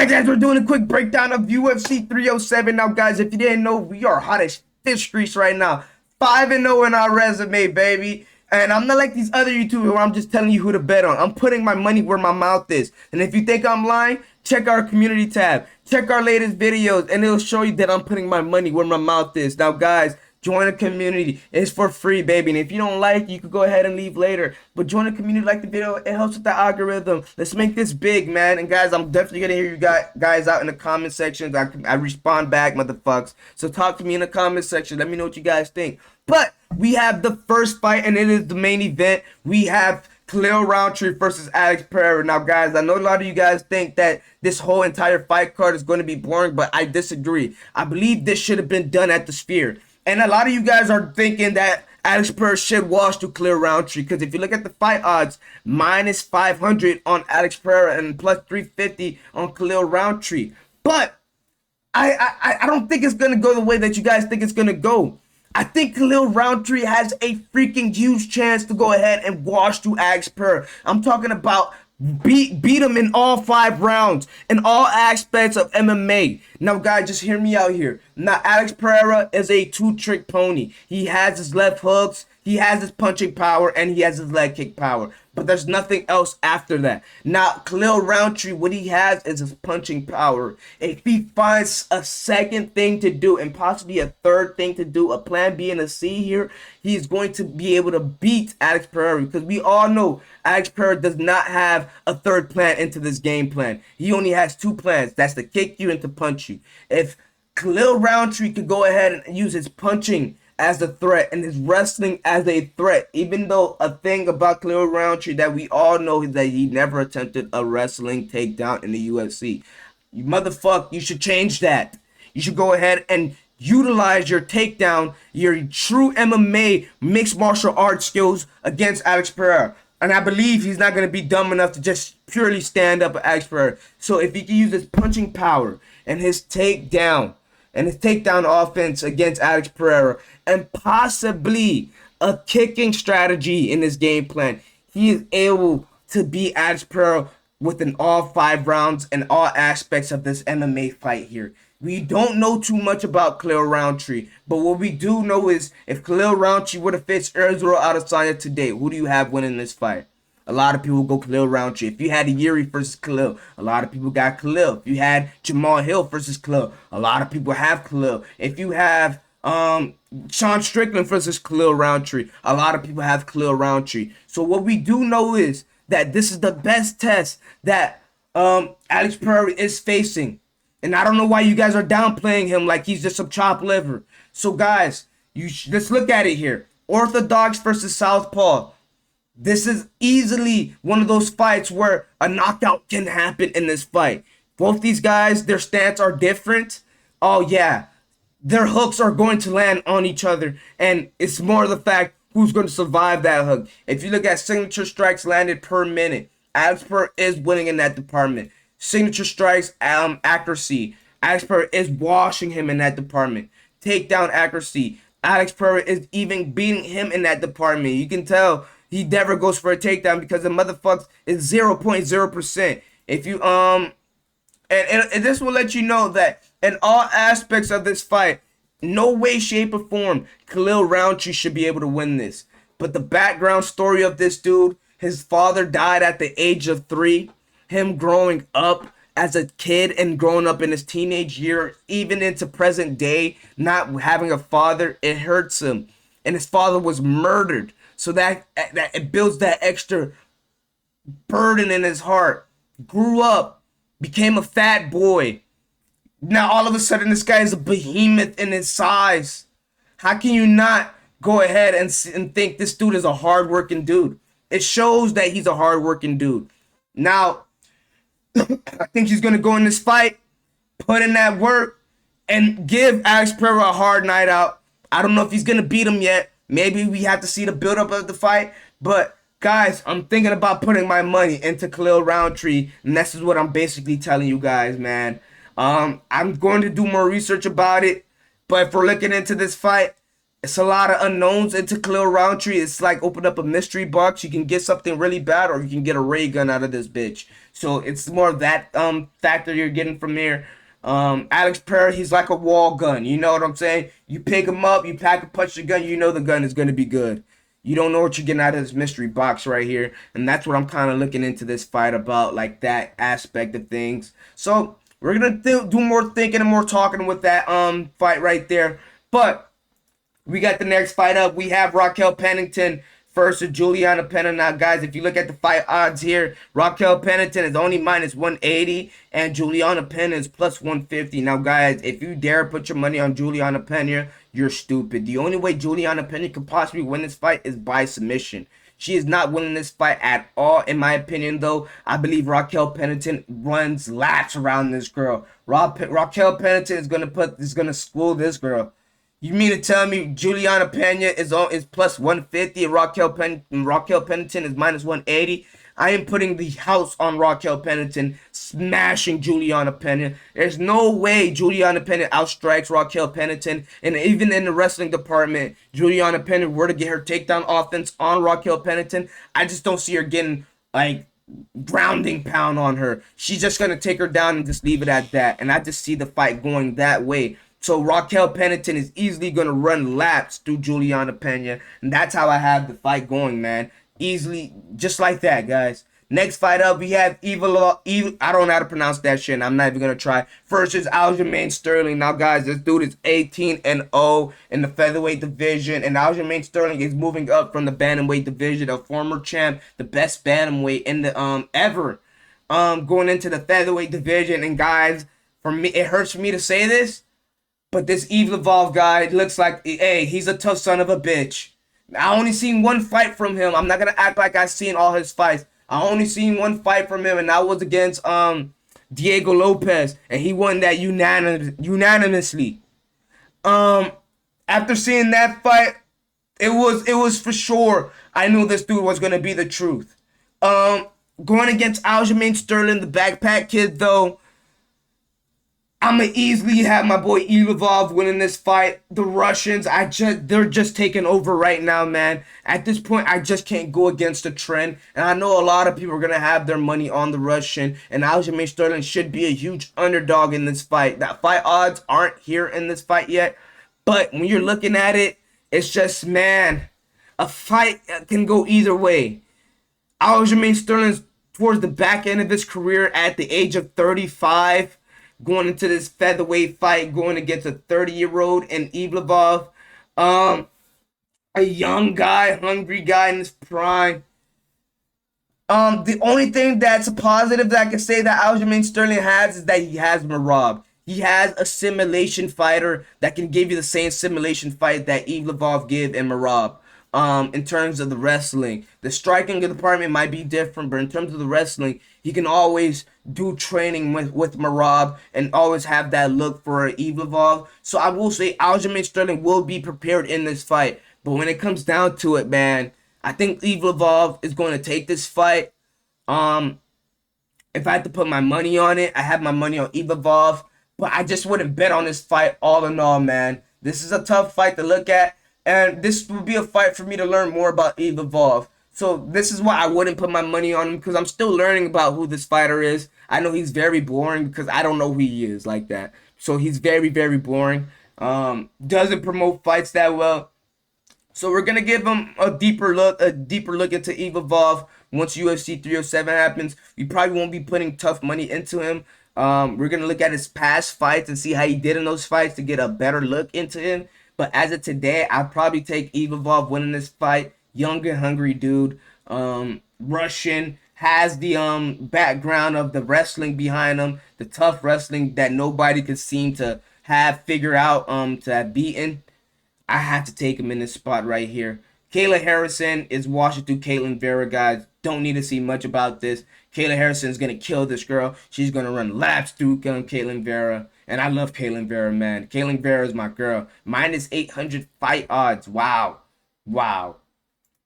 Alright guys, we're doing a quick breakdown of UFC 307. Now guys, if you didn't know, we are hot as fish streets right now. 5-0 in our resume, baby. And I'm not like these other YouTubers where I'm just telling you who to bet on. I'm putting my money where my mouth is. And if you think I'm lying, check our community tab. Check our latest videos and it'll show you that I'm putting my money where my mouth is. Now guys, join a community. It's for free, baby. And if you don't like it, you can go ahead and leave later. But join a community, like the video. It helps with the algorithm. Let's make this big, man. And guys, I'm definitely going to hear you guys out in the comment section. I respond back, motherfuckers. So talk to me in the comment section. Let me know what you guys think. But we have the first fight, and it is the main event. We have Khalil Roundtree versus Alex Pereira. Now, guys, I know a lot of you guys think that this whole entire fight card is going to be boring, but I disagree. I believe this should have been done at the Sphere. And a lot of you guys are thinking that Alex Pereira should wash to Khalil Roundtree, because if you look at the fight odds, minus 500 on Alex Pereira and plus 350 on Khalil Roundtree. But I don't think it's going to go the way that you guys think it's going to go. I think Khalil Roundtree has a freaking huge chance to go ahead and wash through Alex Pereira. I'm talking about beat him in all 5 rounds in all aspects of MMA. Now, guys, just hear me out here. Now, Alex Pereira is a two-trick pony. He has his left hooks, he has his punching power, and he has his leg kick power. But there's nothing else after that. Now, Khalil Roundtree, what he has is his punching power. If he finds a second thing to do and possibly a third thing to do, a plan B and a C here, he's going to be able to beat Alex Pereira, because we all know Alex Pereira does not have a third plan into this game plan. He only has 2 plans. That's to kick you and to punch you. If Khalil Roundtree could go ahead and use his punching as a threat and his wrestling as a threat, even though a thing about Khalil Roundtree that we all know is that he never attempted a wrestling takedown in the UFC. You motherfucker, you should change that. You should go ahead and utilize your takedown, your true MMA mixed martial arts skills against Alex Pereira. And I believe he's not going to be dumb enough to just purely stand up at Alex Pereira. So if he can use his punching power and his takedown offense against Alex Pereira, and possibly a kicking strategy in his game plan, he is able to beat Alex Pereira within all 5 rounds and all aspects of this MMA fight here. We don't know too much about Khalil Roundtree, but what we do know is if Khalil Roundtree were to face Israel Adesanya today, who do you have winning this fight? A lot of people go Khalil Roundtree. If you had Yuri versus Khalil, a lot of people got Khalil. If you had Jamal Hill versus Khalil, a lot of people have Khalil. If you have Sean Strickland versus Khalil Roundtree, a lot of people have Khalil Roundtree. So what we do know is that this is the best test that Alex Pereira is facing. And I don't know why you guys are downplaying him like he's just some chopped liver. So guys, let's look at it here. Orthodox versus Southpaw. This is easily one of those fights where a knockout can happen in this fight. Both these guys, their stance are different. Oh yeah, their hooks are going to land on each other, and it's more the fact who's going to survive that hook. If you look at signature strikes landed per minute, Alex Pereira is winning in that department. Signature strikes accuracy, Alex Pereira is washing him in that department. Takedown accuracy, Alex Pereira is even beating him in that department. You can tell he never goes for a takedown because the motherfucker is 0.0%. If you and this will let you know that in all aspects of this fight, no way, shape, or form, Khalil Roundtree should be able to win this. But the background story of this dude, his father died at the age of 3. Him growing up as a kid and growing up in his teenage year, even into present day, not having a father, it hurts him. And his father was murdered. So that it builds that extra burden in his heart. Grew up, became a fat boy. Now all of a sudden this guy is a behemoth in his size. How can you not go ahead and think this dude is a hardworking dude? It shows that he's a hardworking dude. Now, I think he's going to go in this fight, put in that work, and give Alex Pereira a hard night out. I don't know if he's going to beat him yet. Maybe we have to see the build-up of the fight. But, guys, I'm thinking about putting my money into Khalil Roundtree. And this is what I'm basically telling you guys, man. I'm going to do more research about it. But if we're looking into this fight, it's a lot of unknowns into Khalil Roundtree. It's like open up a mystery box. You can get something really bad or you can get a ray gun out of this bitch. So it's more of that factor you're getting from here. Alex Pereira, he's like a wall gun. You know what I'm saying? You pick him up, you pack a punch the gun, you know the gun is gonna be good. You don't know what you're getting out of this mystery box right here, and that's what I'm kind of looking into this fight about, like that aspect of things. So we're gonna do more thinking and more talking with that fight right there. But we got the next fight up. We have Raquel Pennington versus Juliana Pena. Now, guys, if you look at the fight odds here, Raquel Pennington is only minus 180, and Juliana Pena is plus 150. Now, guys, if you dare put your money on Juliana Pena, you're stupid. The only way Juliana Pena could possibly win this fight is by submission. She is not winning this fight at all, in my opinion, though. I believe Raquel Pennington runs laps around this girl. Raquel Pennington is gonna school this girl. You mean to tell me Juliana Pena is plus 150 and Raquel Pennington is minus 180? I am putting the house on Raquel Pennington, smashing Juliana Pena. There's no way Juliana Pena outstrikes Raquel Pennington. And even in the wrestling department, Juliana Pena were to get her takedown offense on Raquel Pennington, I just don't see her getting like grounding pound on her. She's just gonna take her down and just leave it at that. And I just see the fight going that way. So Raquel Pennington is easily going to run laps through Juliana Pena. And that's how I have the fight going, man. Easily, just like that, guys. Next fight up, we have Eva, I don't know how to pronounce that shit, and I'm not even going to try. Versus Aljamain Sterling. Now, guys, this dude is 18-0 in the featherweight division. And Aljamain Sterling is moving up from the bantamweight division. A former champ, the best bantamweight in the ever. Going into the featherweight division. And, guys, for me, it hurts for me to say this, but this Eve Laval guy looks like, hey, he's a tough son of a bitch. I only seen one fight from him. I'm not going to act like I've seen all his fights. I only seen one fight from him, and that was against Diego Lopez, and he won that unanimously. After seeing that fight, it was for sure. I knew this dude was going to be the truth. Going against Aljamain Sterling, the backpack kid, though, I'm gonna easily have my boy Ilivov winning this fight. The Russians, they're just taking over right now, man. At this point, I just can't go against the trend. And I know a lot of people are gonna have their money on the Russian. And Aljamain Sterling should be a huge underdog in this fight. That fight odds aren't here in this fight yet. But when you're looking at it, it's just, man, a fight can go either way. Aljamain Sterling's towards the back end of his career at the age of 35. Going into this featherweight fight, going against a 30-year-old and Ivlevov. A young guy, hungry guy in his prime. The only thing that's a positive that I can say that Aljamain Sterling has is that he has Merab. He has a simulation fighter that can give you the same simulation fight that Ivlevov give and Merab. In terms of the wrestling, the striking department might be different, but in terms of the wrestling, he can always do training with Merab and always have that look for Ivlevov. So I will say Aljamain Sterling will be prepared in this fight, but when it comes down to it, man, I think Ivlevov is going to take this fight. If I had to put my money on it, I have my money on Ivlevov, but I just wouldn't bet on this fight all in all, man. This is a tough fight to look at. And this will be a fight for me to learn more about Ivlevov. So this is why I wouldn't put my money on him, because I'm still learning about who this fighter is. I know he's very boring because I don't know who he is like that. So he's very, very boring. Doesn't promote fights that well. So we're gonna give him a deeper look into Ivlevov once UFC 307 happens. We probably won't be putting tough money into him. We're gonna look at his past fights and see how he did in those fights to get a better look into him. But as of today, I'd probably take Ivlevov winning this fight. Young and hungry dude. Russian. Has the background of the wrestling behind him. The tough wrestling that nobody could seem to have figured out to have beaten. I have to take him in this spot right here. Kayla Harrison is washing through Caitlin Vera, guys. Don't need to see much about this. Kayla Harrison is going to kill this girl. She's going to run laps through Caitlin Vera. And I love Caitlin Vera, man. Caitlin Vera is my girl. Minus 800 fight odds. Wow. Wow.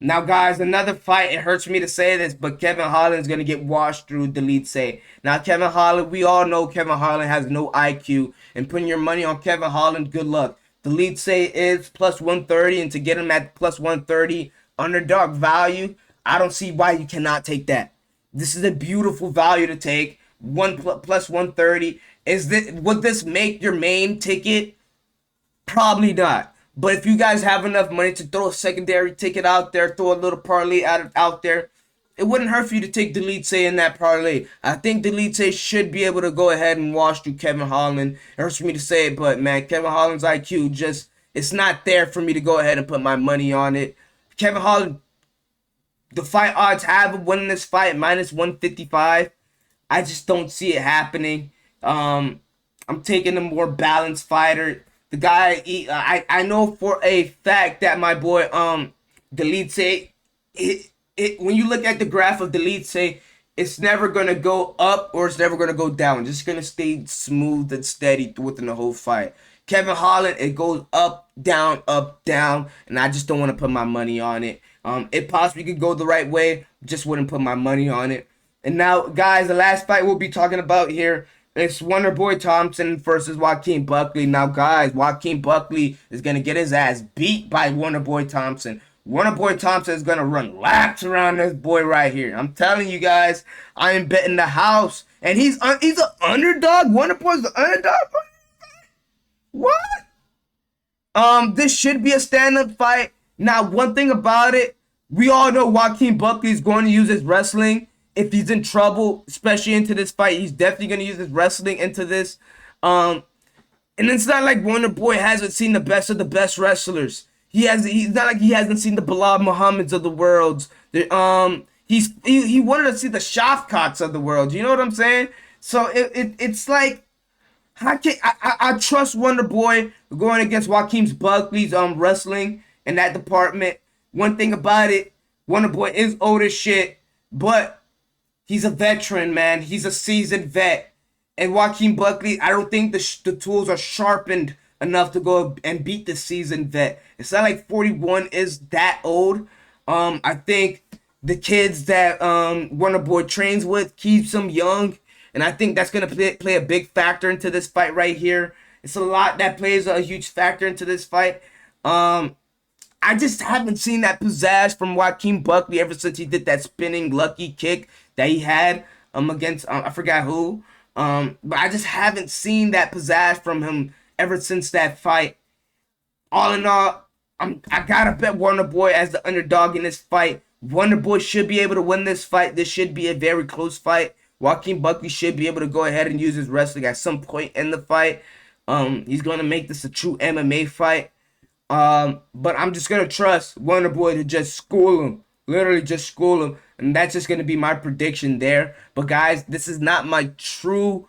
Now, guys, another fight. It hurts me to say this, but Kevin Holland is going to get washed through Delete. Now, Kevin Holland, we all know Kevin Holland has no IQ. And putting your money on Kevin Holland, good luck. Delete is plus 130, and to get him at plus 130 underdog value, I don't see why you cannot take that. This is a beautiful value to take. Plus 130. Would this make your main ticket? Probably not. But if you guys have enough money to throw a secondary ticket out there, throw a little parlay out there, it wouldn't hurt for you to take Delete Say in that parlay. I think Delete Say should be able to go ahead and wash through Kevin Holland. It hurts for me to say it, but man, Kevin Holland's IQ just, it's not there for me to go ahead and put my money on it. Kevin Holland, the fight odds have him winning this fight minus 155. I just don't see it happening. I'm taking a more balanced fighter. The guy, I know for a fact that my boy Delete Say, when you look at the graph of Delete Say, it's never gonna go up or it's never gonna go down. It's just gonna stay smooth and steady within the whole fight. Kevin Holland, it goes up, down, and I just don't want to put my money on it. It possibly could go the right way, just wouldn't put my money on it. And now, guys, the last fight we'll be talking about here, it's Wonderboy Thompson versus Joaquin Buckley. Now, guys, Joaquin Buckley is going to get his ass beat by Wonderboy Thompson. Wonderboy Thompson is going to run laps around this boy right here. I'm telling you guys, I am betting the house. And he's an underdog? Wonderboy's the underdog? What? This should be a stand-up fight. Now, one thing about it, we all know Joaquin Buckley is going to use his wrestling. If he's in trouble, especially into this fight, he's definitely going to use his wrestling into this. And it's not like Wonderboy hasn't seen the best of the best wrestlers. He's not like he hasn't seen the Bilal Muhammads of the world. He wanted to see the Shafkats of the world. You know what I'm saying? So it's like I trust Wonderboy going against Joaquin Buckley's wrestling in that department. One thing about it, Wonderboy is old as shit, but he's a veteran, man. He's a seasoned vet. And Joaquin Buckley, I don't think the tools are sharpened enough to go and beat the seasoned vet. It's not like 41 is that old. I think the kids that Wonderboy trains with keeps him young. And I think that's going to play a big factor into this fight right here. It's a lot that plays a huge factor into this fight. I just haven't seen that pizzazz from Joaquin Buckley ever since he did that spinning lucky kick that he had against I forgot who. But I just haven't seen that pizzazz from him ever since that fight. All in all, I gotta bet Wonderboy as the underdog in this fight. Wonderboy should be able to win this fight. This should be a very close fight. Joaquin Buckley should be able to go ahead and use his wrestling at some point in the fight. He's gonna make this a true MMA fight. But I'm just gonna trust Wonderboy to just school him. Literally just school him. And that's just gonna be my prediction there. But guys, this is not my true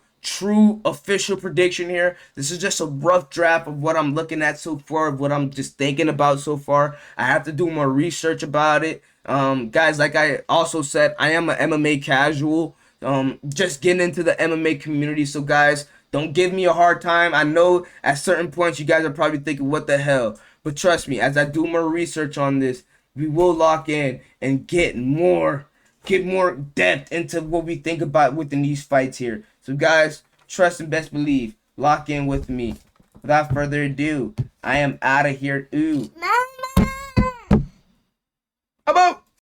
official prediction here. This is just a rough draft of what I'm looking at so far, of what I'm just thinking about so far. I have to do more research about it. Guys, like I also said, I am an MMA casual. Just getting into the MMA community. So guys, don't give me a hard time. I know at certain points you guys are probably thinking, what the hell? But trust me, as I do more research on this, we will lock in and get more depth into what we think about within these fights here. So guys, trust and best believe. Lock in with me. Without further ado, I am out of here. Ooh. How about